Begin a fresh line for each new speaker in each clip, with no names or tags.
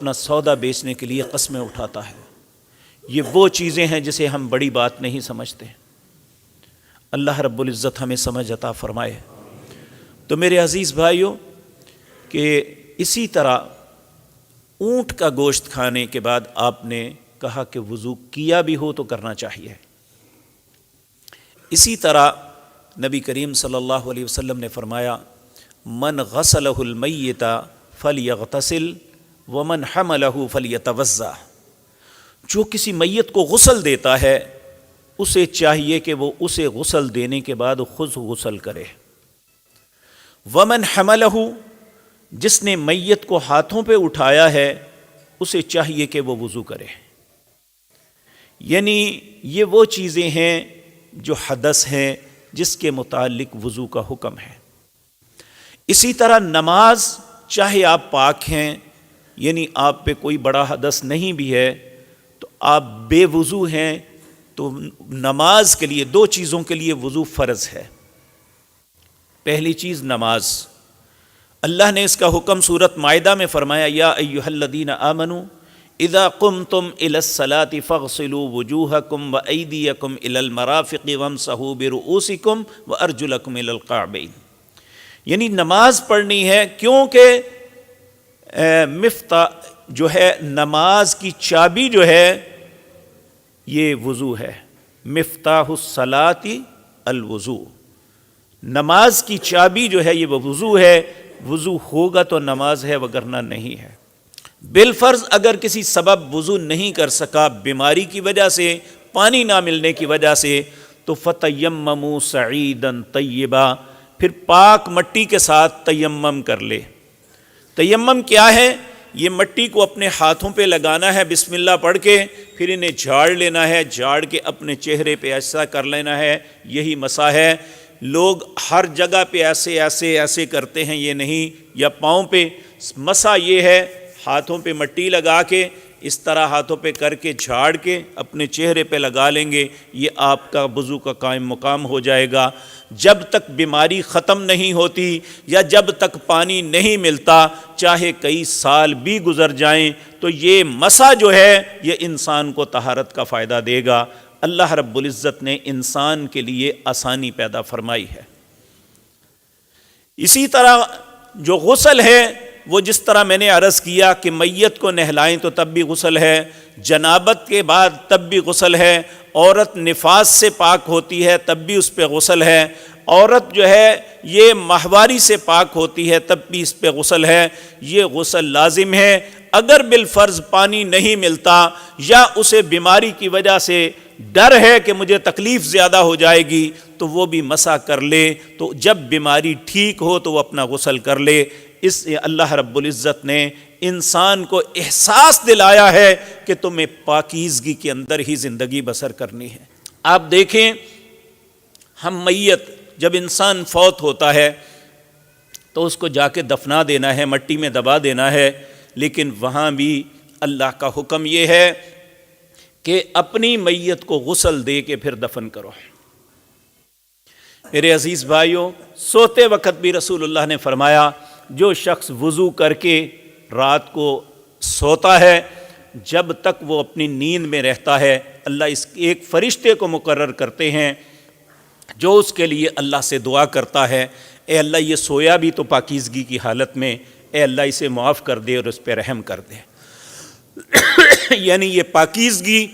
اپنا سودا بیچنے کے لیے قسمیں اٹھاتا ہے۔ یہ وہ چیزیں ہیں جسے ہم بڑی بات نہیں سمجھتے۔ اللہ رب العزت ہمیں سمجھ عطا فرمائے۔ تو میرے عزیز بھائیوں کہ اسی طرح اونٹ کا گوشت کھانے کے بعد آپ نے کہا کہ وضو کیا بھی ہو تو کرنا چاہیے۔ اسی طرح نبی کریم صلی اللہ علیہ وسلم نے فرمایا من غسلہ المیت فلیغتسل ومن حملہ فلیتوضا، جو کسی میت کو غسل دیتا ہے اسے چاہیے کہ وہ اسے غسل دینے کے بعد خود غسل کرے۔ ومن حملہ، جس نے میت کو ہاتھوں پہ اٹھایا ہے اسے چاہیے کہ وہ وضو کرے۔ یعنی یہ وہ چیزیں ہیں جو حدث ہیں جس کے متعلق وضو کا حکم ہے۔ اسی طرح نماز، چاہے آپ پاک ہیں، یعنی آپ پہ کوئی بڑا حدث نہیں بھی ہے تو آپ بے وضو ہیں تو نماز کے لیے دو چیزوں کے لیے وضو فرض ہے۔ پہلی چیز نماز، اللہ نے اس کا حکم سورۃ مائدہ میں فرمایا یا ایھا الذین آمنوا اذا قمتم الی الصلاۃ فاغسلوا وجوہکم وایدیکم الی المرافق وامسحوا برؤوسکم وارجلکم الی الکعبین، یعنی نماز پڑھنی ہے کیونکہ مفتاح جو ہے نماز کی چابی جو ہے یہ وضو ہے۔ مفتاح الصلاۃ الوضو، نماز کی چابی جو ہے یہ وضو ہے۔ وضو ہوگا تو نماز ہے وگرنہ نہیں ہے۔ بالفرض اگر کسی سبب وضو نہیں کر سکا، بیماری کی وجہ سے، پانی نہ ملنے کی وجہ سے، تو فتیمموا صعیدا طیبا، پھر پاک مٹی کے ساتھ تیمم کر لے۔ تیمم کیا ہے؟ یہ مٹی کو اپنے ہاتھوں پہ لگانا ہے بسم اللہ پڑھ کے، پھر انہیں جھاڑ لینا ہے، جھاڑ کے اپنے چہرے پہ ایسا کر لینا ہے، یہی مسح ہے۔ لوگ ہر جگہ پہ ایسے کرتے ہیں، یہ نہیں، یا پاؤں پہ۔ مسح یہ ہے ہاتھوں پہ مٹی لگا کے اس طرح ہاتھوں پہ کر کے جھاڑ کے اپنے چہرے پہ لگا لیں گے، یہ آپ کا وضو کا قائم مقام ہو جائے گا۔ جب تک بیماری ختم نہیں ہوتی یا جب تک پانی نہیں ملتا، چاہے کئی سال بھی گزر جائیں، تو یہ مسح جو ہے یہ انسان کو طہارت کا فائدہ دے گا۔ اللہ رب العزت نے انسان کے لیے آسانی پیدا فرمائی ہے۔ اسی طرح جو غسل ہے وہ جس طرح میں نے عرض کیا کہ میت کو نہلائیں تو تب بھی غسل ہے، جنابت کے بعد تب بھی غسل ہے، عورت نفاس سے پاک ہوتی ہے تب بھی اس پہ غسل ہے، عورت جو ہے یہ ماہواری سے پاک ہوتی ہے تب بھی اس پہ غسل ہے۔ یہ غسل لازم ہے۔ اگر بالفرض پانی نہیں ملتا یا اسے بیماری کی وجہ سے ڈر ہے کہ مجھے تکلیف زیادہ ہو جائے گی تو وہ بھی مسح کر لے، تو جب بیماری ٹھیک ہو تو وہ اپنا غسل کر لے۔ اس سے اللہ رب العزت نے انسان کو احساس دلایا ہے کہ تمہیں پاکیزگی کے اندر ہی زندگی بسر کرنی ہے۔ آپ دیکھیں، ہم میت جب انسان فوت ہوتا ہے تو اس کو جا کے دفنا دینا ہے، مٹی میں دبا دینا ہے، لیکن وہاں بھی اللہ کا حکم یہ ہے کہ اپنی میت کو غسل دے کے پھر دفن کرو۔ میرے عزیز بھائیوں، سوتے وقت بھی رسول اللہ نے فرمایا جو شخص وضو کر کے رات کو سوتا ہے، جب تک وہ اپنی نیند میں رہتا ہے، اللہ اس ایک فرشتے کو مقرر کرتے ہیں جو اس کے لیے اللہ سے دعا کرتا ہے، اے اللہ یہ سویا بھی تو پاکیزگی کی حالت میں، اے اللہ اسے معاف کر دے اور اس پہ رحم کر دے۔ یعنی یہ پاکیزگی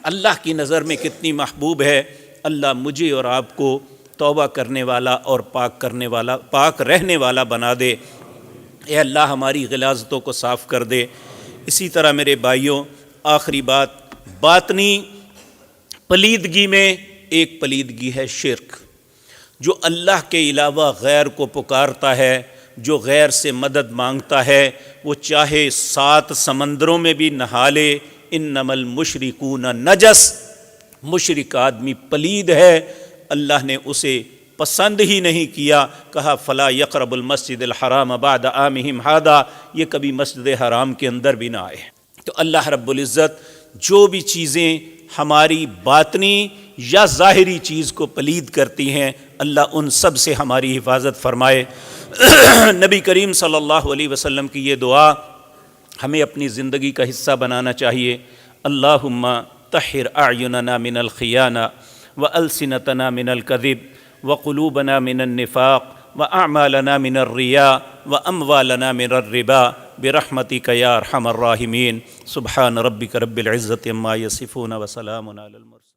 اللہ کی نظر میں کتنی محبوب ہے۔ اللہ مجھے اور آپ کو توبہ کرنے والا اور پاک رہنے والا بنا دے۔ اے اللہ ہماری غلاظتوں کو صاف کر دے۔ اسی طرح میرے بھائیوں، آخری بات، باطنی پلیدگی میں ایک پلیدگی ہے شرک، جو اللہ کے علاوہ غیر کو پکارتا ہے، جو غیر سے مدد مانگتا ہے، وہ چاہے 7 سمندروں میں بھی نہا لے، انما المشرکون نجس، مشرک آدمی پلید ہے، اللہ نے اسے پسند ہی نہیں کیا، کہا فلا یقرب المسجد الحرام بعد عامہم ھذا، یہ کبھی مسجد حرام کے اندر بھی نہ آئے۔ تو اللہ رب العزت جو بھی چیزیں ہماری باطنی یا ظاہری چیز کو پلید کرتی ہیں، اللہ ان سب سے ہماری حفاظت فرمائے۔ نبی کریم صلی اللہ علیہ وسلم کی یہ دعا ہمیں اپنی زندگی کا حصہ بنانا چاہیے۔ اللہم طہر اعیننا من الخیانہ والسنتنا من الکذب وقلوبنا من النفاق واعمالنا من الرياء واموالنا من الربا برحمتک یا ارحم الراحمین۔ سبحان ربک رب العزۃ عما یصفون وسلام علی المرسلین۔